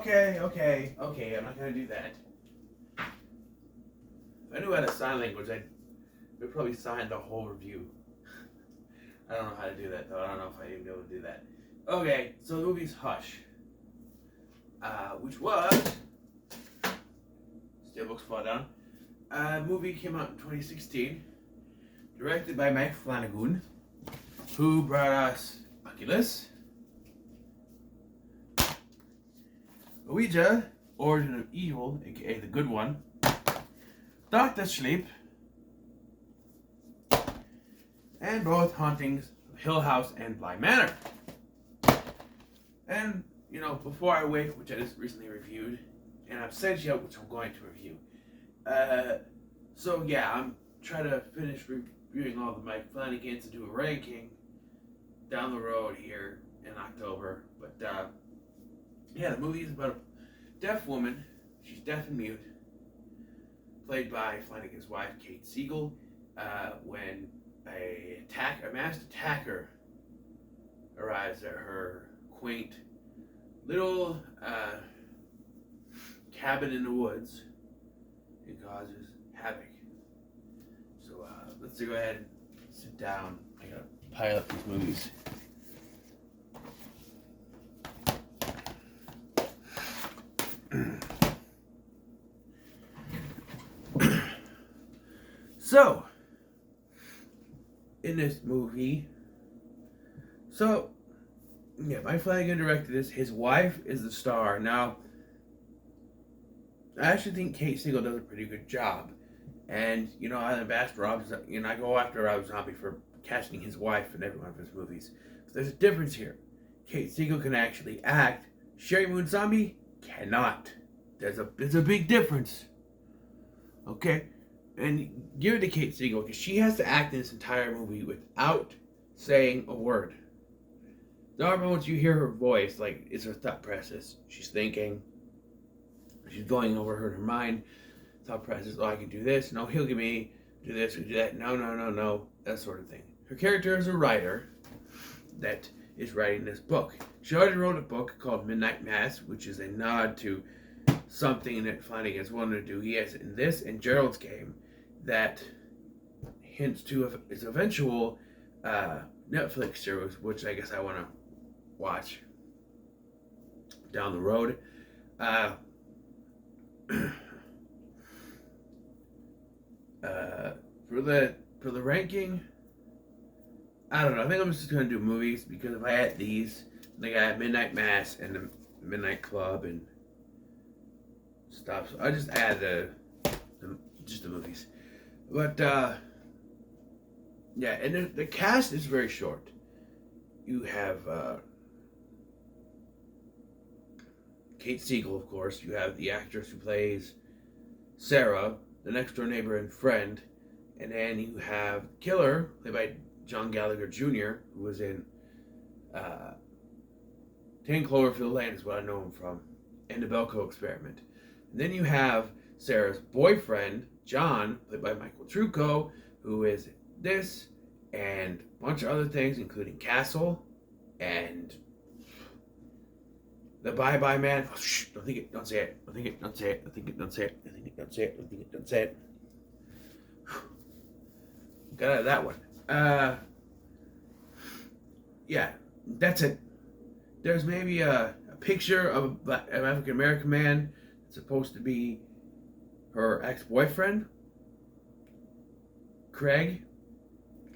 Okay, I'm not gonna do that. If I knew how to sign language, I'd probably sign the whole review. I don't know how to do that, though. I don't know if I'd even be able to do that. Okay, so the movie's Hush. Which was... Steelbook's fall down. Movie came out in 2016. Directed by Mike Flanagan, who brought us Oculus, Ouija, Origin of Evil, aka The Good One, Doctor Sleep, and both Hauntings of Hill House and Bly Manor. And, Before I Wake, which I just recently reviewed, and Absentia, which I'm going to review. I'm trying to finish reviewing all the Mike Flanagans and do a ranking down the road here in October. But, the movie is about a deaf woman. She's deaf and mute, played by Flanagan's wife, Kate Siegel, when a masked attacker arrives at her quaint little cabin in the woods and causes havoc. So let's go ahead and sit down. I gotta pile up these movies. So, in this movie, Mike Flanagan directed this. His wife is the star. Now, I actually think Kate Siegel does a pretty good job. And, I bash Rob, I go after Rob Zombie for casting his wife in every one of his movies. But there's a difference here. Kate Siegel can actually act. Sheri Moon Zombie cannot. There's a big difference. Okay? And give it to Kate Siegel, because she has to act in this entire movie without saying a word. There are moments you hear her voice, like it's her thought process. She's thinking. She's going over her in her mind. Thought process, I can do this. No, he'll give me do this, do that. No. That sort of thing. Her character is a writer that is writing this book. She already wrote a book called Midnight Mass, which is a nod to something that Flanagan has wanted to do. He has in this and Gerald's Game that hints to his eventual Netflix series, which I guess I want to watch down the road. For the ranking, I don't know. I think I'm just gonna do movies, because if I add these, I think I have Midnight Mass and the Midnight Club and stuff. So I just add just the movies. But and the cast is very short. You have Kate Siegel, of course. You have the actress who plays Sarah, the next door neighbor and friend. And then you have Killer, played by John Gallagher Jr., who was in 10 Cloverfield Lane is what I know him from, and the Belko Experiment. And then you have Sarah's boyfriend, John, played by Michael Trucco, who is this and a bunch of other things, including Castle and The Bye Bye Man. Oh, shh, don't say it. Don't say it. Got out of that one. That's it. There's maybe a picture of an African American man that's supposed to be her ex-boyfriend, Craig.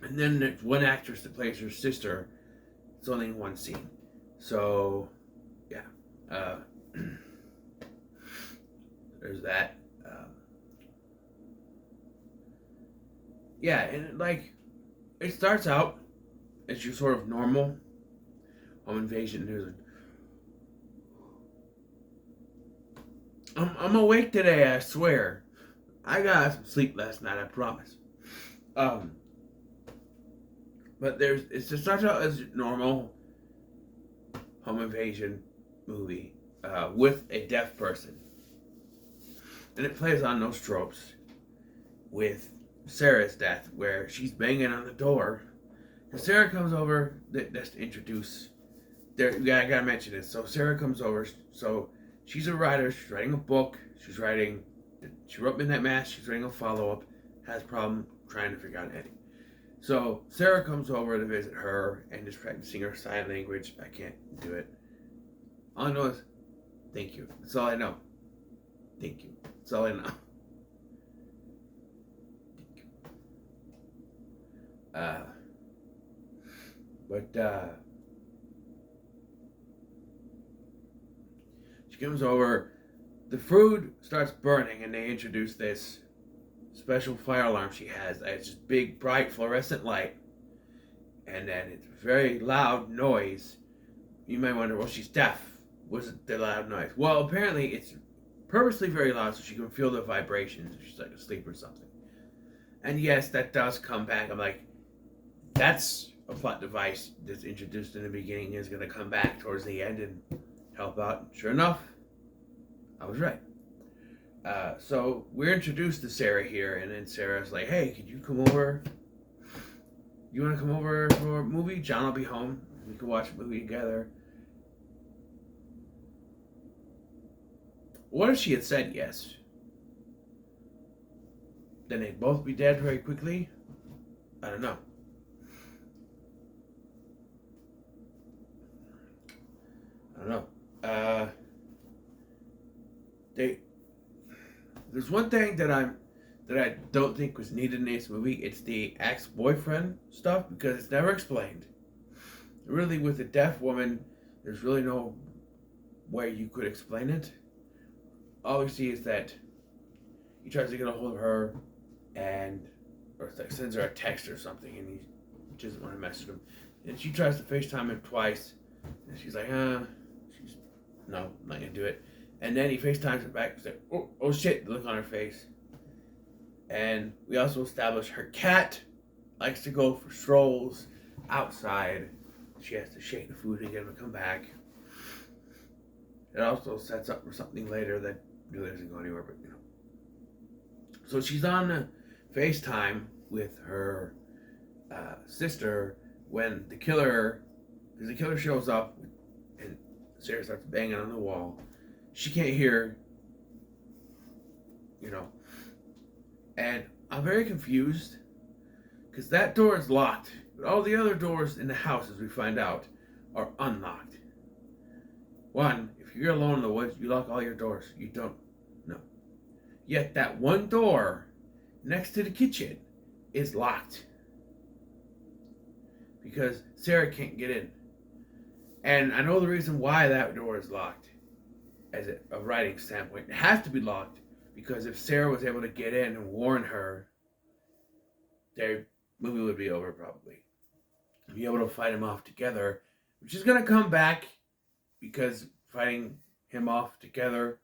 And then there's one actress that plays her sister. It's only in one scene. So, there's that. And it starts out as your sort of normal home invasion. I'm awake today, I swear. I got some sleep last night, I promise. But it just starts out as normal home invasion movie with a deaf person. And it plays on those tropes with Sarah's death, where she's banging on the door. And Sarah comes over, just to introduce, I gotta mention this. So Sarah comes over, so She's a writer. She's writing a book. She wrote Midnight Mass. She's writing a follow-up. Has a problem trying to figure out Eddie. So Sarah comes over to visit her and is practicing her sign language. I can't do it. All I know is thank you. That's all I know. Thank you. That's all I know. Thank you. But she comes over. The food starts burning, and they introduce this special fire alarm she has. It's this big, bright, fluorescent light, and then it's very loud noise. You might wonder, well, she's deaf. Was it the loud noise? Well, apparently it's purposely very loud so she can feel the vibrations if she's like asleep or something. And yes, that does come back. I'm like, that's a plot device that's introduced in the beginning is going to come back towards the end and help out. Sure enough, I was right. So we're introduced to Sarah here, and then Sarah's like, hey, could you come over? You want to come over for a movie? John will be home. We can watch a movie together. What if she had said yes? Then they'd both be dead very quickly? I don't know. There's one thing that I don't think was needed in this movie. It's the ex-boyfriend stuff because it's never explained. Really, with a deaf woman, there's really no way you could explain it. All we see is that he tries to get a hold of her or sends her a text or something, and he doesn't want to message him. And she tries to FaceTime him twice, and she's like, no, I'm not going to do it. And then he FaceTimes her back. He's like, oh shit, the look on her face. And we also establish her cat likes to go for strolls outside. She has to shake the food and get him to come back. It also sets up for something later that really doesn't go anywhere, but So she's on FaceTime with her sister when the killer shows up and Sarah starts banging on the wall. She can't hear, and I'm very confused because that door is locked, but all the other doors in the house, as we find out, are unlocked. One, if you're alone in the woods, you lock all your doors. You don't know. Yet that one door next to the kitchen is locked because Sarah can't get in. And I know the reason why that door is locked. As a writing standpoint, it has to be locked because if Sarah was able to get in and warn her, their movie would be over probably. Be able to fight him off together, which is going to come back because fighting him off together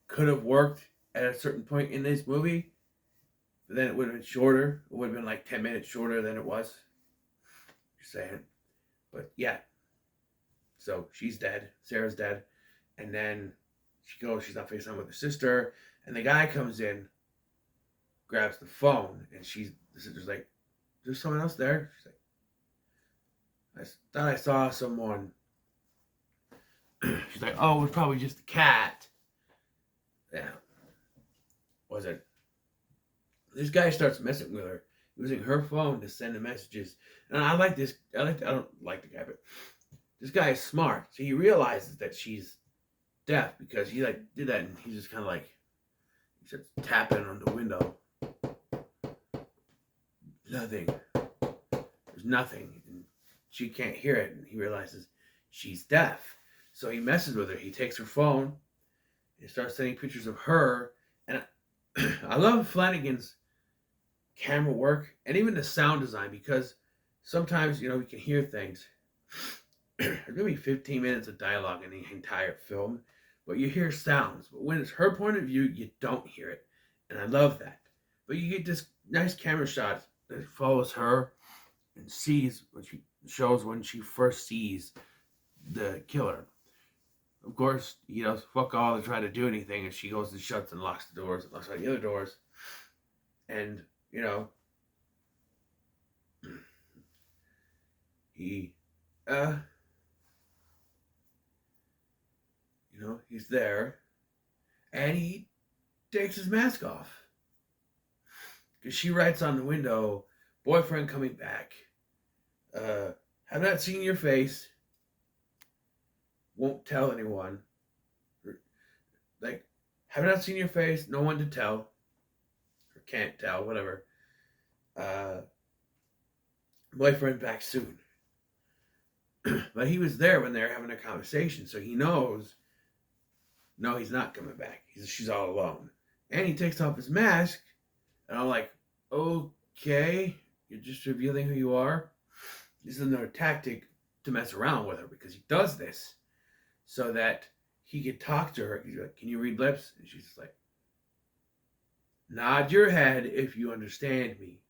could have worked at a certain point in this movie, but then it would have been shorter. It would have been like 10 minutes shorter than it was. Just saying. But yeah. So she's dead. Sarah's dead. And then she's not FaceTime with her sister, and the guy comes in, grabs the phone, and the sister's like, there's someone else there? She's like, I thought I saw someone. She's like, oh, it was probably just a cat. Yeah. Was it? This guy starts messing with her, using her phone to send the messages. And I like this. I don't like the guy, but this guy is smart. So he realizes that she's deaf because he did that, and he's just kind of he starts tapping on the window. Nothing. There's nothing. And she can't hear it, and he realizes she's deaf. So he messes with her. He takes her phone and starts sending pictures of her. And I love Flanagan's camera work and even the sound design because sometimes, we can hear things. There's maybe 15 minutes of dialogue in the entire film, but you hear sounds. But when it's her point of view, you don't hear it. And I love that. But you get this nice camera shot that follows her and shows when she first sees the killer. Of course, he does fuck all to try to do anything, and she goes and shuts and locks the doors and locks all the other doors. And, he He's there, and he takes his mask off. Because she writes on the window, boyfriend coming back. Have not seen your face. Won't tell anyone. Like, have not seen your face. No one to tell. Or can't tell, whatever. Boyfriend back soon. But he was there when they were having a conversation, so he knows, no, he's not coming back. She's all alone. And he takes off his mask, and I'm like, okay, you're just revealing who you are. This is another tactic to mess around with her, because he does this so that he could talk to her. He's like, can you read lips? And she's just like, nod your head if you understand me.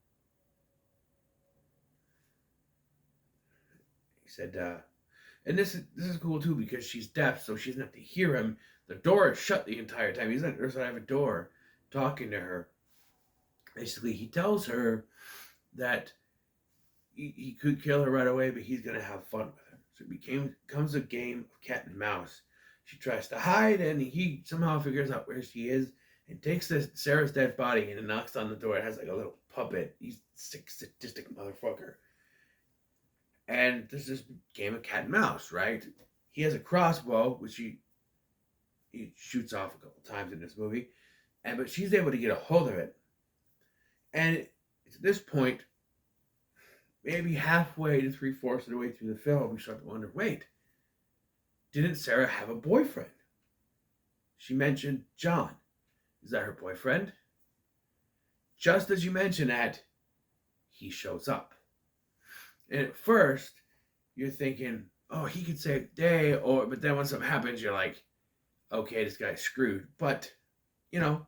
He said, and this is cool too, because she's deaf, so she doesn't have to hear him. The door is shut the entire time. He's not, there's not have a door talking to her. Basically, he tells her that he could kill her right away, but he's gonna have fun with her. So it becomes a game of cat and mouse. She tries to hide, and he somehow figures out where she is and takes Sarah's dead body and knocks on the door. It has like a little puppet. He's a sick, sadistic motherfucker. And there's this game of cat and mouse, right? He has a crossbow, which he shoots off a couple times in this movie, but she's able to get a hold of it. And it's at this point, maybe halfway to 3/4 of the way through the film, we start to wonder, wait, didn't Sarah have a boyfriend? She mentioned John. Is that her boyfriend? Just as you mention that, he shows up. And at first, you're thinking, oh, he could save the day, but then when something happens, you're like, okay, this guy's screwed. But, so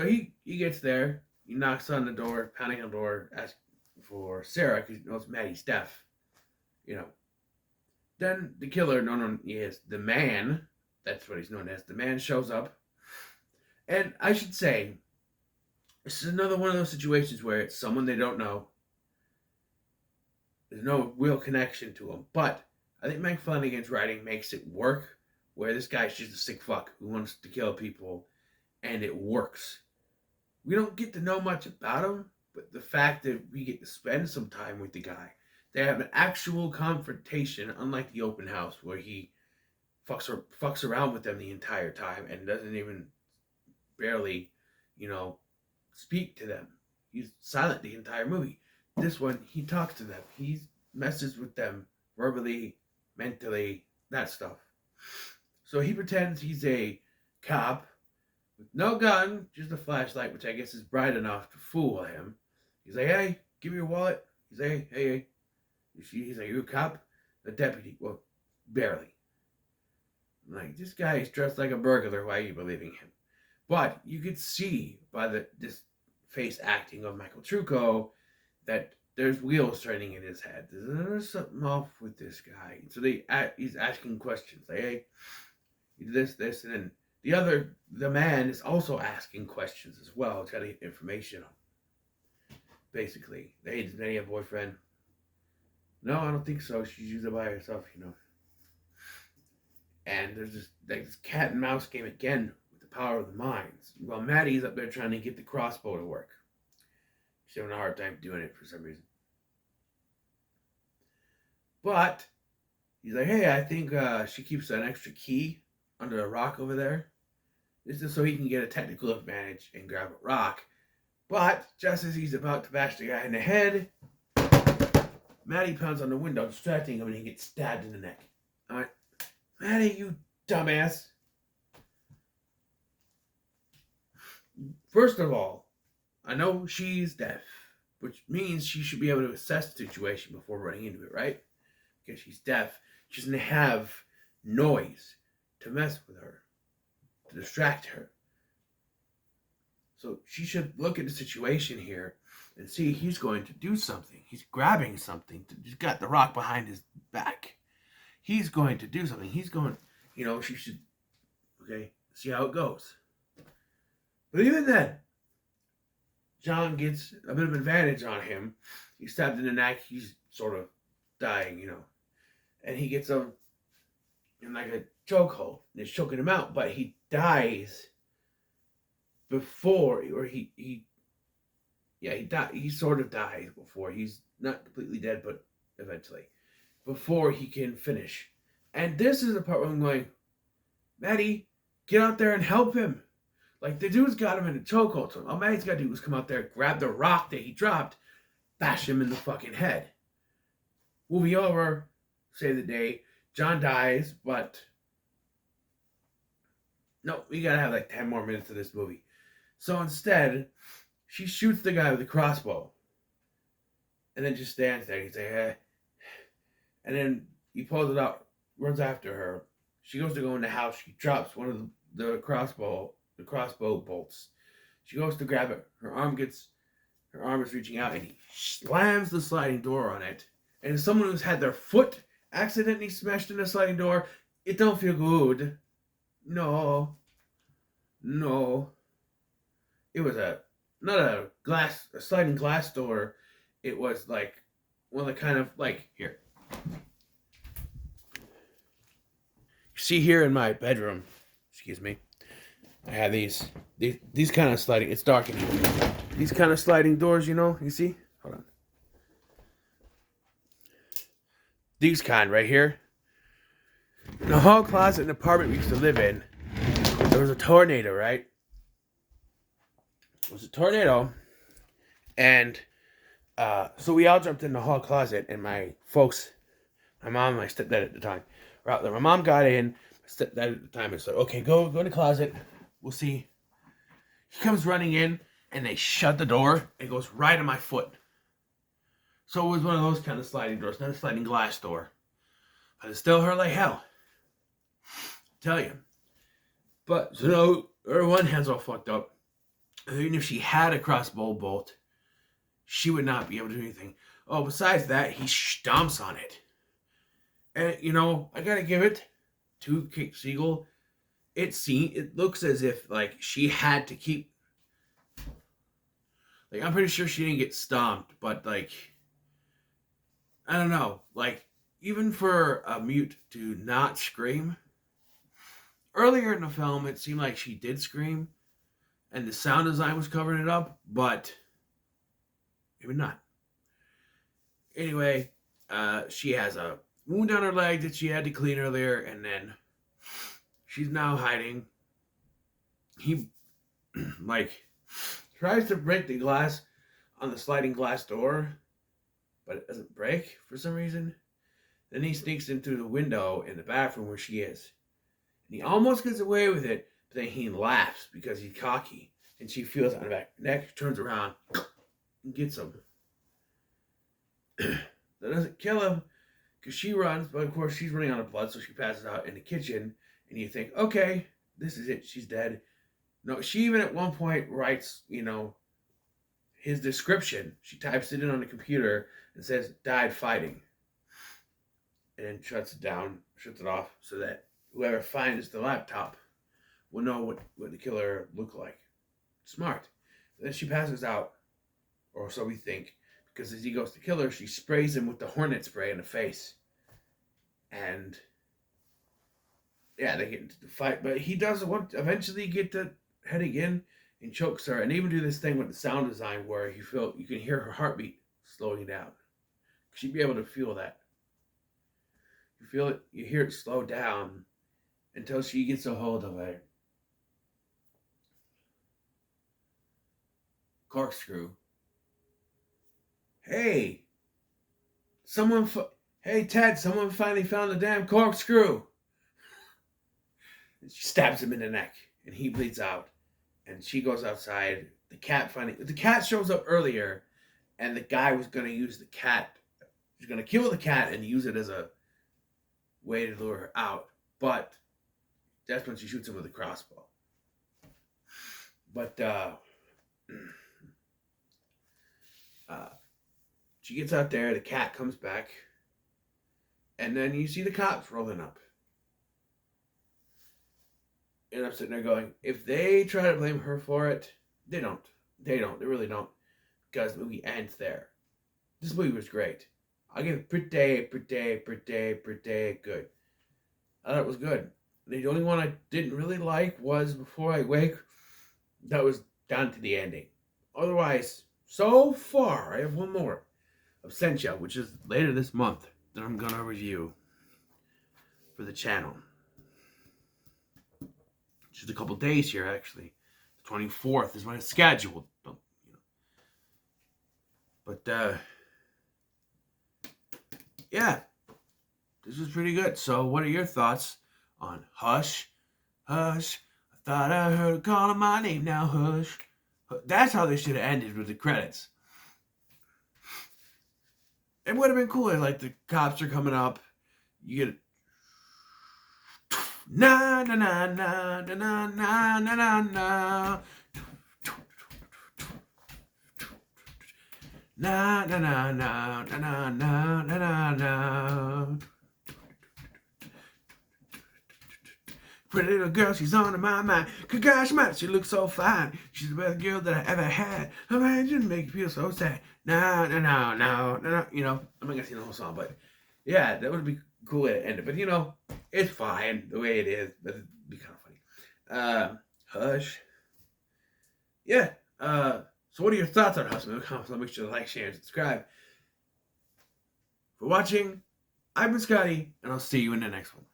he gets there, he knocks on the door, pounding on the door, asking for Sarah, because he knows Maddie's deaf. Then the killer, the man, that's what he's known as, the man shows up. And I should say, this is another one of those situations where it's someone they don't know. There's no real connection to him. But I think Mike Flanagan's writing makes it work, where this guy's just a sick fuck who wants to kill people, and it works. We don't get to know much about him, but the fact that we get to spend some time with the guy, they have an actual confrontation, unlike the open house, where he fucks around with them the entire time and doesn't even barely, speak to them. He's silent the entire movie. This one, he talks to them. He messes with them verbally, mentally, that stuff. So he pretends he's a cop with no gun, just a flashlight, which I guess is bright enough to fool him. He's like, hey, give me your wallet. He's like, hey. He's like, you a cop? A deputy. Well, barely. I'm like, this guy is dressed like a burglar. Why are you believing him? But you could see by this face acting of Michael Trucco that there's wheels turning in his head. There's something off with this guy. So he's asking questions. Like, hey, you do this, and then the man is also asking questions as well. He's got to get information on. Basically, hey, does Nanny have a boyfriend? No, I don't think so. She's usually by herself, And there's this cat and mouse game again with the power of the minds. While Maddie's up there trying to get the crossbow to work. She's having a hard time doing it for some reason. But he's like, hey, I think she keeps an extra key under a rock over there. This is so he can get a technical advantage and grab a rock. But just as he's about to bash the guy in the head, Maddie pounds on the window, distracting him, and he gets stabbed in the neck. I went, Maddie, you dumbass. First of all, I know she's deaf, which means she should be able to assess the situation before running into it, right? Because she's deaf. She doesn't have noise to mess with her, to distract her. So she should look at the situation here and see he's going to do something. He's grabbing something. He's got the rock behind his back. He's going to do something. He's going, she should, see how it goes. But even then, John gets a bit of advantage on him. He's stabbed in the neck. He's sort of dying, And he gets him in like a chokehold and it's choking him out, but he dies before, or he sort of dies before. He's not completely dead, but eventually, before he can finish. And this is the part where I'm going, Maddie, get out there and help him. Like, the dude's got him in a chokehold. So all Maddie's got to do is come out there, grab the rock that he dropped, bash him in the fucking head. Movie over, save the day. John dies, but no, we gotta have like 10 more minutes of this movie. So instead, she shoots the guy with the crossbow. And then just stands there. He's like, eh. And then he pulls it out, runs after her. She goes to go in the house. She drops one of the crossbow bolts. She goes to grab it. Her arm is reaching out, and he slams the sliding door on it. And as someone who's had their foot accidentally smashed in a sliding door, it don't feel good. No. It was not a sliding glass door. It was like one of the kind of like here. You see here in my bedroom, excuse me, I have these kind of sliding. It's dark in here. These kind of sliding doors, you see? Hold on. These kind right here. In the hall closet in the apartment we used to live in, there was a tornado, right? It was a tornado, and so we all jumped in the hall closet, and my mom and my stepdad at the time were out there. My mom got in, my stepdad at the time, and said, okay, go in the closet, we'll see. He comes running in, and they shut the door, and it goes right on my foot. So it was one of those kind of sliding doors, not a sliding glass door. But it still hurt like hell. I tell you. But, so no, her one hand's all fucked up. Even if she had a crossbow bolt, she would not be able to do anything. Oh, besides that, he stomps on it. And, I gotta give it to Kate Siegel. It looks as if, like, she had to keep... Like, I'm pretty sure she didn't get stomped, but, like... I don't know. Like, even for a mute to not scream... Earlier in the film, it seemed like she did scream, and the sound design was covering it up, but maybe not. Anyway, she has a wound on her leg that she had to clean earlier, and then she's now hiding. He, tries to break the glass on the sliding glass door, but it doesn't break for some reason. Then he sneaks into the window in the bathroom where she is. And he almost gets away with it, but then he laughs because he's cocky. And she feels it on the back neck, turns around, and gets him. That doesn't kill him, because she runs, but of course she's running out of blood, so she passes out in the kitchen. And you think, okay, this is it, she's dead. No, she even at one point writes, his description. She types it in on the computer and says, died fighting. And then shuts it off, so that whoever finds the laptop will know what the killer looked like. Smart. Then she passes out, or so we think, because as he goes to kill her, she sprays him with the hornet spray in the face. And yeah, they get into the fight, but he does eventually get to heading in and chokes her, and even do this thing with the sound design where you can hear her heartbeat slowing down. She'd be able to feel that. You feel it, you hear it slow down until she gets a hold of a corkscrew. Hey, hey Ted, someone finally found the damn corkscrew. And she stabs him in the neck, and he bleeds out. And she goes outside. The cat shows up earlier, and the guy was going to use the cat. He's going to kill the cat and use it as a way to lure her out. But that's when she shoots him with a crossbow. But she gets out there, the cat comes back, and then you see the cops rolling up. And I'm sitting there going, if they try to blame her for it, they don't. They really don't. Because the movie ends there. This movie was great. I'll give it pretty good. I thought it was good. The only one I didn't really like was Before I Wake. That was down to the ending. Otherwise, so far, I have one more. Absentia, which is later this month, that I'm going to review for the channel. Just a couple days here, actually. The 24th is when it's scheduled. But, yeah, this was pretty good. So, what are your thoughts on Hush? Hush, I thought I heard a calling my name now, Hush. That's how they should have ended with the credits. It would have been cooler, like the cops are coming up. You get na na na na na na na na na na. Na na na na na na na na na. Pretty little girl, she's on my mind. Good gosh, man, she looks so fine. She's the best girl that I ever had. Imagine make you feel so sad. No, no, no, no, no. You know, I'm not gonna sing the whole song, but yeah, that would be cool way to end it. But you know, it's fine the way it is. But it'd be kind of funny. Hush. Yeah. So what are your thoughts on Hush? So make sure to like, share, and subscribe. For watching, I've been Scotty, and I'll see you in the next one.